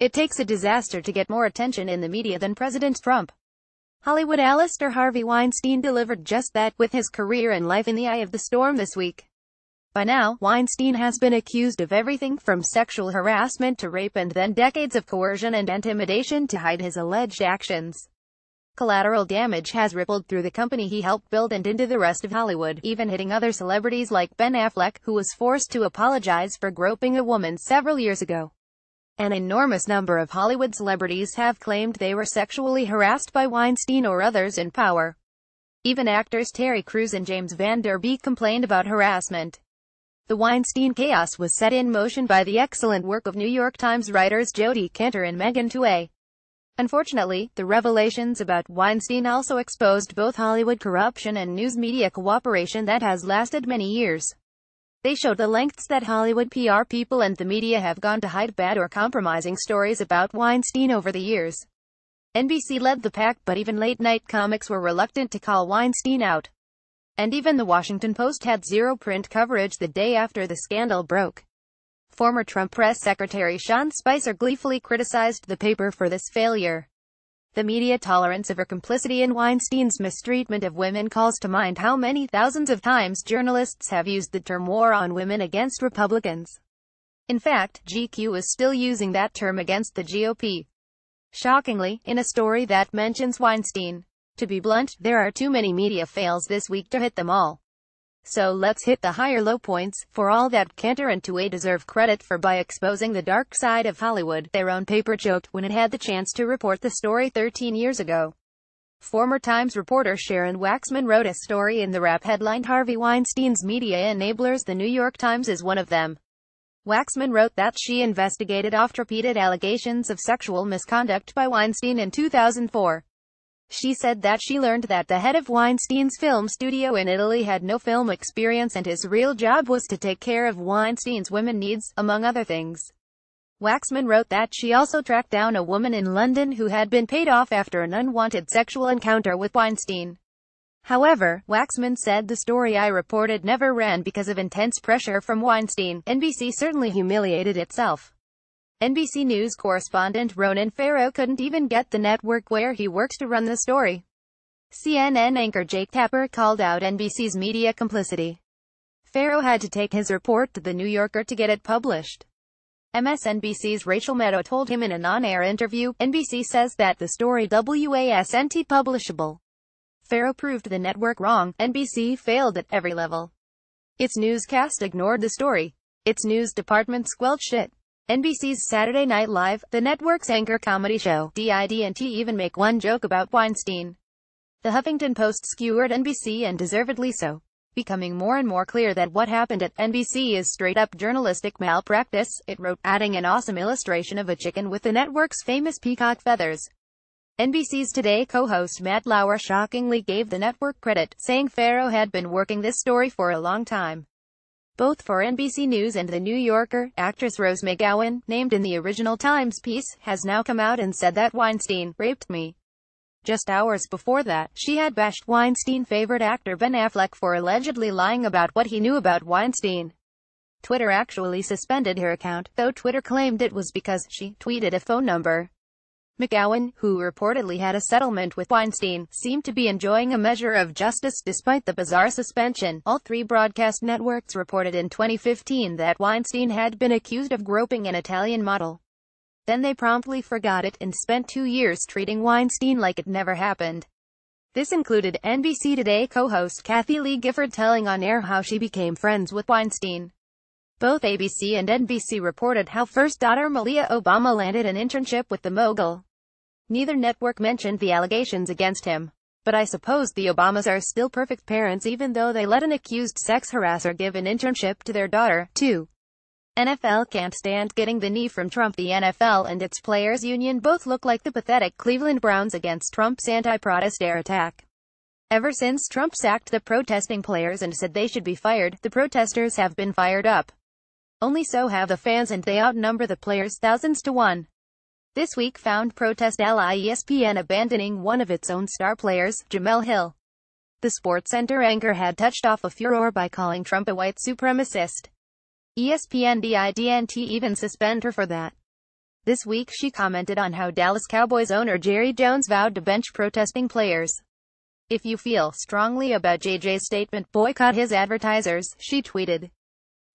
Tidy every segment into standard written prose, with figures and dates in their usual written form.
It takes a disaster to get more attention in the media than President Trump. Hollywood Alister Harve Weinstein delivered just that, with his career and life in the eye of the storm this week. By now, Weinstein has been accused of everything from sexual harassment to rape and then decades of coercion and intimidation to hide his alleged actions. Collateral damage has rippled through the company he helped build and into the rest of Hollywood, even hitting other celebrities like Ben Affleck, who was forced to apologize for groping a woman several years ago. An enormous number of Hollywood celebrities have claimed they were sexually harassed by Weinstein or others in power. Even actors Terry Crews and James Van Der Beek complained about harassment. The Weinstein chaos was set in motion by the excellent work of New York Times writers Jodi Kantor and Megan Twohey. Unfortunately, the revelations about Weinstein also exposed both Hollywood corruption and news media cooperation that has lasted many years. They showed the lengths that Hollywood PR people and the media have gone to hide bad or compromising stories about Weinstein over the years. NBC led the pack, but even late-night comics were reluctant to call Weinstein out. And even the Washington Post had zero print coverage the day after the scandal broke. Former Trump press secretary Sean Spicer gleefully criticized the paper for this failure. The media tolerance of her complicity in Weinstein's mistreatment of women calls to mind how many thousands of times journalists have used the term war on women against Republicans. In fact, GQ is still using that term against the GOP. Shockingly, in a story that mentions Weinstein. To be blunt, there are too many media fails this week to hit them all. So let's hit the higher low points. For all that, Kantor and Twohey deserve credit for by exposing the dark side of Hollywood. Their own paper choked when it had the chance to report the story 13 years ago. Former Times reporter Sharon Waxman wrote a story in the Wrap headlined Harvey Weinstein's Media Enablers. The New York Times is one of them. Waxman wrote that she investigated oft-repeated allegations of sexual misconduct by Weinstein in 2004. She said that she learned that the head of Weinstein's film studio in Italy had no film experience and his real job was to take care of Weinstein's women needs, among other things. Waxman wrote that she also tracked down a woman in London who had been paid off after an unwanted sexual encounter with Weinstein. However, Waxman said the story I reported never ran because of intense pressure from Weinstein. NBC certainly humiliated itself. NBC News correspondent Ronan Farrow couldn't even get the network where he works to run the story. CNN anchor Jake Tapper called out NBC's media complicity. Farrow had to take his report to The New Yorker to get it published. MSNBC's Rachel Maddow told him in a non-air interview, NBC says that the story wasn't publishable. Farrow proved the network wrong. NBC failed at every level. Its newscast ignored the story. Its news department squelched it. NBC's Saturday Night Live, the network's anchor comedy show, didn't even make one joke about Weinstein. The Huffington Post skewered NBC, and deservedly so, becoming more and more clear that what happened at NBC is straight-up journalistic malpractice, it wrote, adding an awesome illustration of a chicken with the network's famous peacock feathers. NBC's Today co-host Matt Lauer shockingly gave the network credit, saying Farrow had been working this story for a long time. Both for NBC News and The New Yorker, actress Rose McGowan, named in the original Times piece, has now come out and said that Weinstein raped me. Just hours before that, she had bashed Weinstein favorite actor Ben Affleck for allegedly lying about what he knew about Weinstein. Twitter actually suspended her account, though Twitter claimed it was because she tweeted a phone number. McGowan, who reportedly had a settlement with Weinstein, seemed to be enjoying a measure of justice despite the bizarre suspension. All three broadcast networks reported in 2015 that Weinstein had been accused of groping an Italian model. Then they promptly forgot it and spent 2 years treating Weinstein like it never happened. This included NBC Today co-host Kathy Lee Gifford telling on air how she became friends with Weinstein. Both ABC and NBC reported how first daughter Malia Obama landed an internship with the mogul. Neither network mentioned the allegations against him. But I suppose the Obamas are still perfect parents even though they let an accused sex harasser give an internship to their daughter, too. NFL can't stand getting the knee from Trump. The NFL and its players' union both look like the pathetic Cleveland Browns against Trump's anti-protest air attack. Ever since Trump sacked the protesting players and said they should be fired, the protesters have been fired up. Only so have the fans, and they outnumber the players thousands to one. This week found protest ally ESPN abandoning one of its own star players, Jemele Hill. The SportsCenter anchor had touched off a furor by calling Trump a white supremacist. ESPN didn't even suspend her for that. This week she commented on how Dallas Cowboys owner Jerry Jones vowed to bench protesting players. "If you feel strongly about JJ's statement, boycott his advertisers," she tweeted.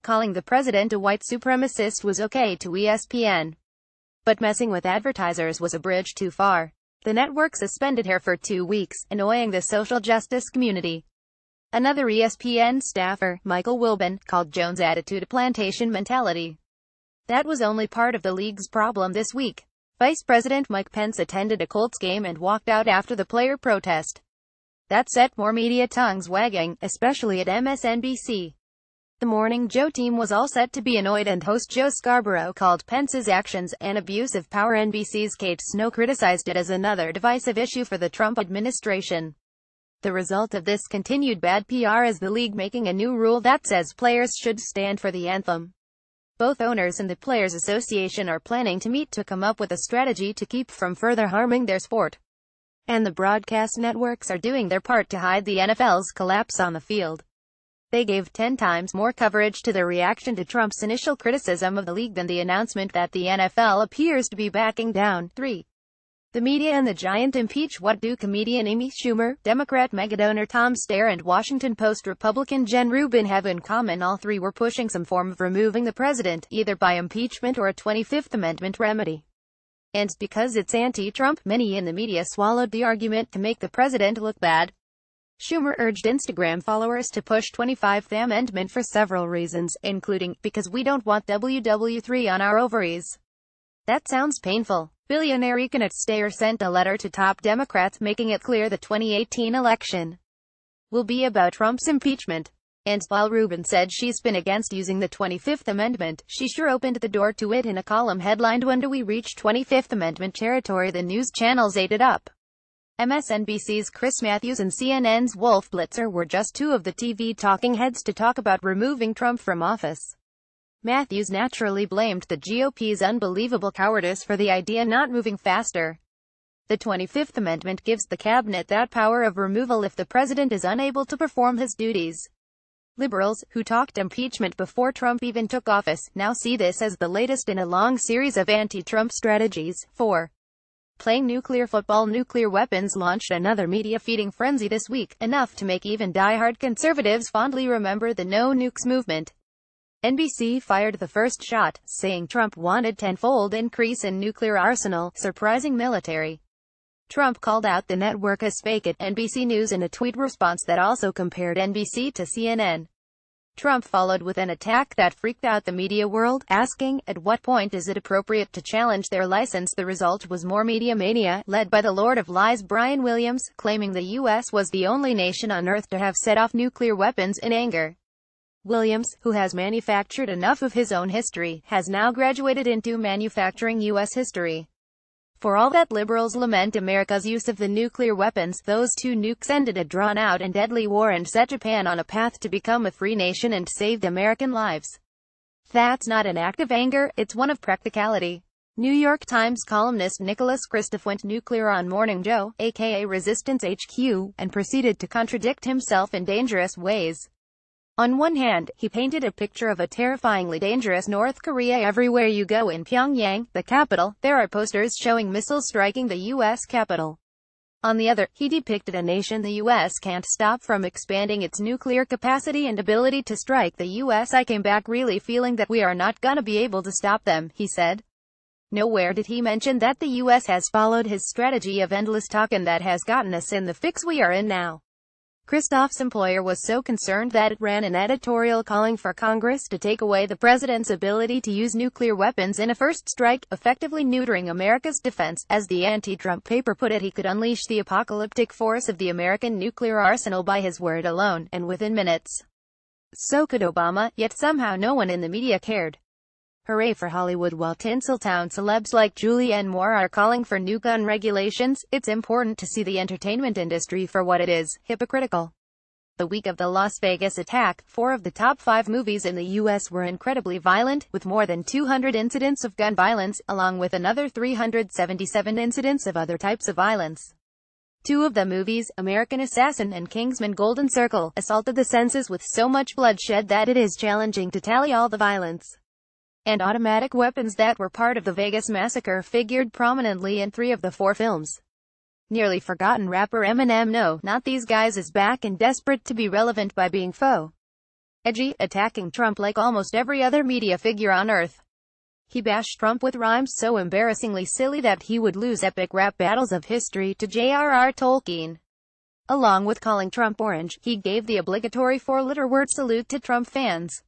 Calling the president a white supremacist was okay to ESPN. But messing with advertisers was a bridge too far. The network suspended her for 2 weeks, annoying the social justice community. Another ESPN staffer, Michael Wilbon, called Jones' attitude a plantation mentality. That was only part of the league's problem this week. Vice President Mike Pence attended a Colts game and walked out after the player protest. That set more media tongues wagging, especially at MSNBC. The Morning Joe team was all set to be annoyed, and host Joe Scarborough called Pence's actions an abuse of power. NBC's Kate Snow criticized it as another divisive issue for the Trump administration. The result of this continued bad PR is the league making a new rule that says players should stand for the anthem. Both owners and the Players Association are planning to meet to come up with a strategy to keep from further harming their sport. And the broadcast networks are doing their part to hide the NFL's collapse on the field. They gave 10 times more coverage to their reaction to Trump's initial criticism of the league than the announcement that the NFL appears to be backing down. 3. The media and the giant impeach. What do comedian Amy Schumer, Democrat megadonor Tom Steyer, and Washington Post Republican Jen Rubin have in common? All three were pushing some form of removing the president, either by impeachment or a 25th Amendment remedy. And because it's anti-Trump, many in the media swallowed the argument to make the president look bad. Schumer urged Instagram followers to push 25th Amendment for several reasons, including, because we don't want WW3 on our ovaries. That sounds painful. Billionaire economist Steyer sent a letter to top Democrats making it clear the 2018 election will be about Trump's impeachment. And while Rubin said she's been against using the 25th Amendment, she sure opened the door to it in a column headlined "When do we reach 25th Amendment territory?" The news channels ate it up. MSNBC's Chris Matthews and CNN's Wolf Blitzer were just two of the TV talking heads to talk about removing Trump from office. Matthews naturally blamed the GOP's unbelievable cowardice for the idea not moving faster. The 25th Amendment gives the cabinet that power of removal if the president is unable to perform his duties. Liberals, who talked impeachment before Trump even took office, now see this as the latest in a long series of anti-Trump strategies. 4. Playing nuclear football. Nuclear weapons launched another media-feeding frenzy this week, enough to make even die-hard conservatives fondly remember the No Nukes movement. NBC fired the first shot, saying Trump wanted tenfold increase in nuclear arsenal, surprising military. Trump called out the network as fake at NBC News in a tweet response that also compared NBC to CNN. Trump followed with an attack that freaked out the media world, asking, "At what point is it appropriate to challenge their license?" The result was more media mania, led by the Lord of Lies Brian Williams, claiming the U.S. was the only nation on earth to have set off nuclear weapons in anger. Williams, who has manufactured enough of his own history, has now graduated into manufacturing U.S. history. For all that liberals lament America's use of the nuclear weapons, those two nukes ended a drawn-out and deadly war and set Japan on a path to become a free nation and saved American lives. That's not an act of anger, it's one of practicality. New York Times columnist Nicholas Kristof went nuclear on Morning Joe, aka Resistance HQ, and proceeded to contradict himself in dangerous ways. On one hand, he painted a picture of a terrifyingly dangerous North Korea. Everywhere you go in Pyongyang, the capital, there are posters showing missiles striking the U.S. Capitol. On the other, he depicted a nation the U.S. can't stop from expanding its nuclear capacity and ability to strike the U.S. "I came back really feeling that we are not gonna be able to stop them," he said. Nowhere did he mention that the U.S. has followed his strategy of endless talk, and that has gotten us in the fix we are in now. Kristof's employer was so concerned that it ran an editorial calling for Congress to take away the president's ability to use nuclear weapons in a first strike, effectively neutering America's defense. As the anti-Trump paper put it, he could unleash the apocalyptic force of the American nuclear arsenal by his word alone, and within minutes. So could Obama, yet somehow no one in the media cared. Hooray for Hollywood. While Tinseltown celebs like Julianne Moore are calling for new gun regulations, it's important to see the entertainment industry for what it is: hypocritical. The week of the Las Vegas attack, 4 of the top 5 movies in the U.S. were incredibly violent, with more than 200 incidents of gun violence, along with another 377 incidents of other types of violence. 2 of the movies, American Assassin and Kingsman Golden Circle, assaulted the senses with so much bloodshed that it is challenging to tally all the violence. and automatic weapons that were part of the Vegas massacre figured prominently in 3 of the 4 films. Nearly forgotten rapper Eminem "No, Not These Guys" is back and desperate to be relevant by being edgy, attacking Trump like almost every other media figure on earth. He bashed Trump with rhymes so embarrassingly silly that he would lose epic rap battles of history to J.R.R. Tolkien. Along with calling Trump orange, he gave the obligatory 4-letter word salute to Trump fans.